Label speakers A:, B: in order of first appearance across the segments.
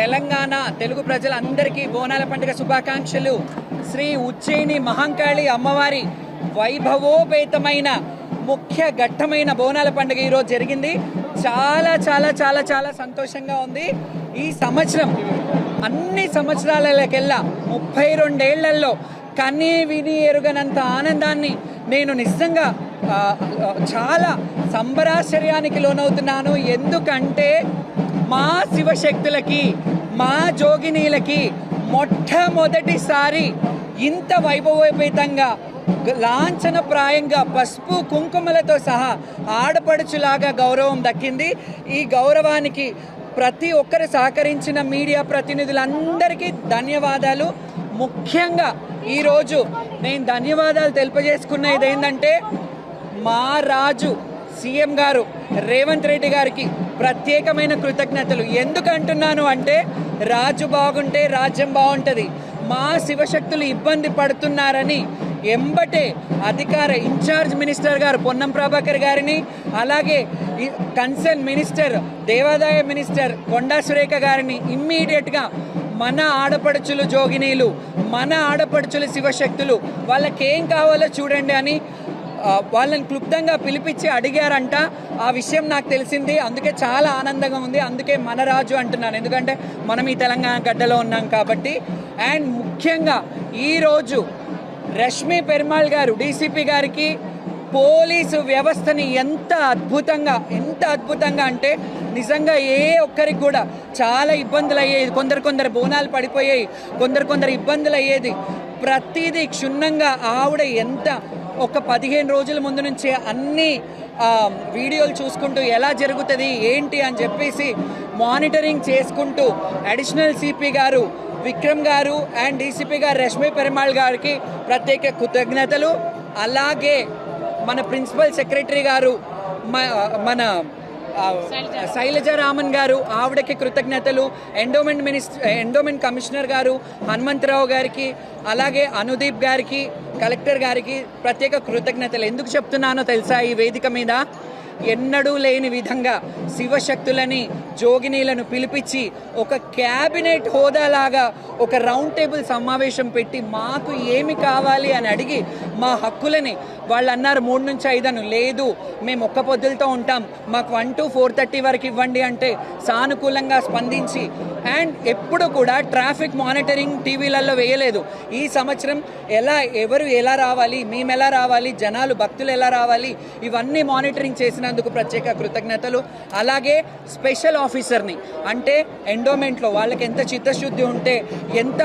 A: తెలంగాణ తెలుగు ప్రజలందరికీ బోనాల పండుగ శుభాకాంక్షలు. శ్రీ ఉజ్జయిని మహంకాళి అమ్మవారి వైభవోపేతమైన ముఖ్య ఘట్టమైన బోనాల పండుగ ఈరోజు జరిగింది. చాలా చాలా చాలా చాలా సంతోషంగా ఉంది. ఈ సంవత్సరం అన్ని సంవత్సరాలకెల్లా 32 ఏళ్లలో కనీ విని ఎరుగనంత ఆనందాన్ని నేను నిజంగా చాలా సంబరాశ్చర్యానికి లోనవుతున్నాను. ఎందుకంటే మా శివశక్తులకి, మా జోగినీలకి మొట్టమొదటిసారి ఇంత వైభవోపేతంగా లాంఛనప్రాయంగా పసుపు కుంకుమలతో సహా ఆడపడుచులాగా గౌరవం దక్కింది. ఈ గౌరవానికి ప్రతి ఒక్కరు సహకరించిన మీడియా ప్రతినిధులందరికీ ధన్యవాదాలు. ముఖ్యంగా ఈరోజు నేను ధన్యవాదాలు తెలియజేసుకున్నది ఏంటంటే మా రాజు సీఎం గారు రేవంత్ రెడ్డి గారికి ప్రత్యేకమైన కృతజ్ఞతలు. ఎందుకు అంటున్నాను అంటే రాజు బాగుంటే రాజ్యం బాగుంటుంది. మా శివశక్తులు ఇబ్బంది పడుతున్నారని ఎంబటే అధికార ఇన్ఛార్జ్ మినిస్టర్ గారు పొన్నం ప్రభాకర్ గారిని, అలాగే కన్సర్న్ మినిస్టర్ దేవాదాయ మినిస్టర్ కొండా సురేఖ గారిని ఇమ్మీడియట్గా మన ఆడపడుచులు జోగినీలు, మన ఆడపడుచులు శివశక్తులు వాళ్ళకేం కావాలో చూడండి అని వాళ్ళని క్లుప్తంగా పిలిపించి అడిగారంట. ఆ విషయం నాకు తెలిసింది. అందుకే చాలా ఆనందంగా ఉంది. అందుకే మన రాజు అంటున్నాను, ఎందుకంటే మనం ఈ తెలంగాణ గడ్డలో ఉన్నాం కాబట్టి. అండ్ ముఖ్యంగా ఈరోజు రష్మి పెరుమాళ్ గారు డీసీపీ గారికి పోలీసు వ్యవస్థని ఎంత అద్భుతంగా అంటే నిజంగా ఏ ఒక్కరికి కూడా చాలా ఇబ్బందులు అయ్యేది. కొందరు బోనాలు పడిపోయాయి, కొందరు ఇబ్బందులు అయ్యేది. ప్రతిదీ క్షుణ్ణంగా ఆవిడ ఎంత ఒక 15 రోజుల ముందు నుంచే అన్ని వీడియోలు చూసుకుంటూ ఎలా జరుగుతుంది ఏంటి అని చెప్పేసి మానిటరింగ్ చేసుకుంటూ అడిషనల్ సిపి గారు విక్రమ్ గారు అండ్ డీసీపీ గారు రష్మి పెరుమాళ్ గారికి ప్రత్యేక కృతజ్ఞతలు. అలాగే మన ప్రిన్సిపల్ సెక్రటరీ గారు మన శైలజ రామన్ గారు, ఆవిడకి కృతజ్ఞతలు. ఎండోమెంట్ కమిషనర్ గారు హనుమంతరావు గారికి, అలాగే అనుదీప్ గారికి, కలెక్టర్ గారికి ప్రత్యేక కృతజ్ఞతలు. ఎందుకు చెప్తున్నానో తెలుసా? ఈ వేదిక మీద ఎన్నడూ లేని విధంగా శివశక్తులని జోగినీలను పిలిపించి ఒక క్యాబినెట్ హోదాలాగా ఒక రౌండ్ టేబుల్ సమావేశం పెట్టి మాకు ఏమి కావాలి అని అడిగి మా హక్కులని వాళ్ళు అన్నారు 3 నుంచి 5 అని. లేదు, మేము ఒక్క పొద్దులతో ఉంటాం, మాకు 1 to 4:30 వరకు ఇవ్వండి అంటే సానుకూలంగా స్పందించి అండ్ ఎప్పుడు కూడా ట్రాఫిక్ మానిటరింగ్ టీవీలలో వేయలేదు. ఈ సంవత్సరం ఎవరు ఎలా రావాలి, మేము ఎలా రావాలి, జనాలు భక్తులు ఎలా రావాలి, ఇవన్నీ మానిటరింగ్ చేసినందుకు ప్రత్యేక కృతజ్ఞతలు. అలాగే స్పెషల్ ఆఫీసర్ని అంటే ఎండోమెంట్లో వాళ్ళకి ఎంత చిత్తశుద్ధి ఉంటే ఎంత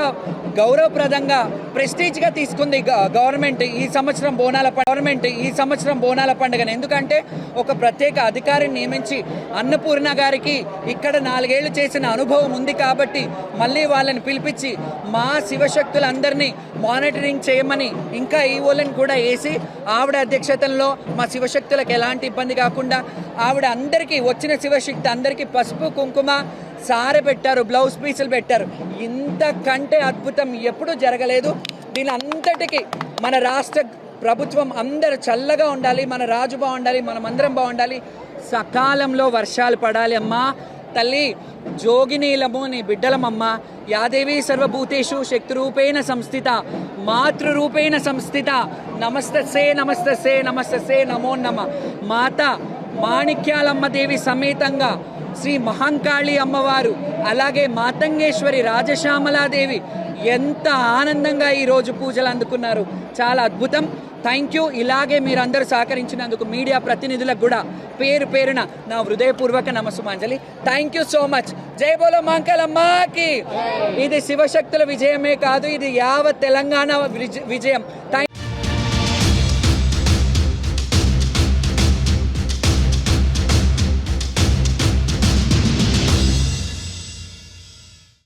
A: గౌరవప్రదంగా ప్రెస్టీజ్గా తీసుకుంది గవర్నమెంట్ ఈ సంవత్సరం బోనాల పండుగను. ఎందుకంటే ఒక ప్రత్యేక అధికారిని నియమించి అన్నపూర్ణ గారికి ఇక్కడ 4 ఏళ్ళు చేసిన అనుభవం ఉంది కాబట్టి మళ్ళీ వాళ్ళని పిలిపించి మా శివశక్తులందరినీ మానిటరింగ్ చేయమని ఇంకా ఈవోలను కూడా వేసి ఆవిడ అధ్యక్షతలో మా శివశక్తులకు ఎలాంటి ఇబ్బంది కాకుండా ఆవిడ అందరికీ వచ్చిన శివశక్తి అందరికీ పసుపు కుంకుమ సారె పెట్టారు, బ్లౌజ్ పీసులు పెట్టారు. ఇంతకంటే అద్భుతం ఎప్పుడూ జరగలేదు. దీని అంతటికీ మన రాష్ట్ర ప్రభుత్వం అందరూ చల్లగా ఉండాలి, మన రాజు బాగుండాలి, మనమందరం బాగుండాలి, సకాలంలో వర్షాలు పడాలి. అమ్మా తల్లి జోగినీలము నీ బిడ్డలమమ్మ. యాదేవి సర్వభూతేషు శక్తిరూపేణ సంస్థిత మాతృరూపేణ సంస్థిత నమస్తస్సే నమస్తస్సే నమస్తస్సే నమో నమ. మాత మాణిక్యాలమ్మ దేవి సమేతంగా శ్రీ మహంకాళి అమ్మవారు, అలాగే మాతంగేశ్వరి రాజశ్యామలాదేవి ఎంత ఆనందంగా ఈరోజు పూజలు అందుకున్నారు. చాలా అద్భుతం. Thank you. ఇలాగే మీరందరూ సహకరించినందుకు మీడియా ప్రతినిధులకు కూడా పేరు పేరున నా హృదయపూర్వక నమస్సుమాంజలి. Thank you so much. జై బోలో మహంకాళమ్మకి. ఇది శివశక్తుల విజయమే కాదు, ఇది యావత్ తెలంగాణ విజయం. థ్యాంక్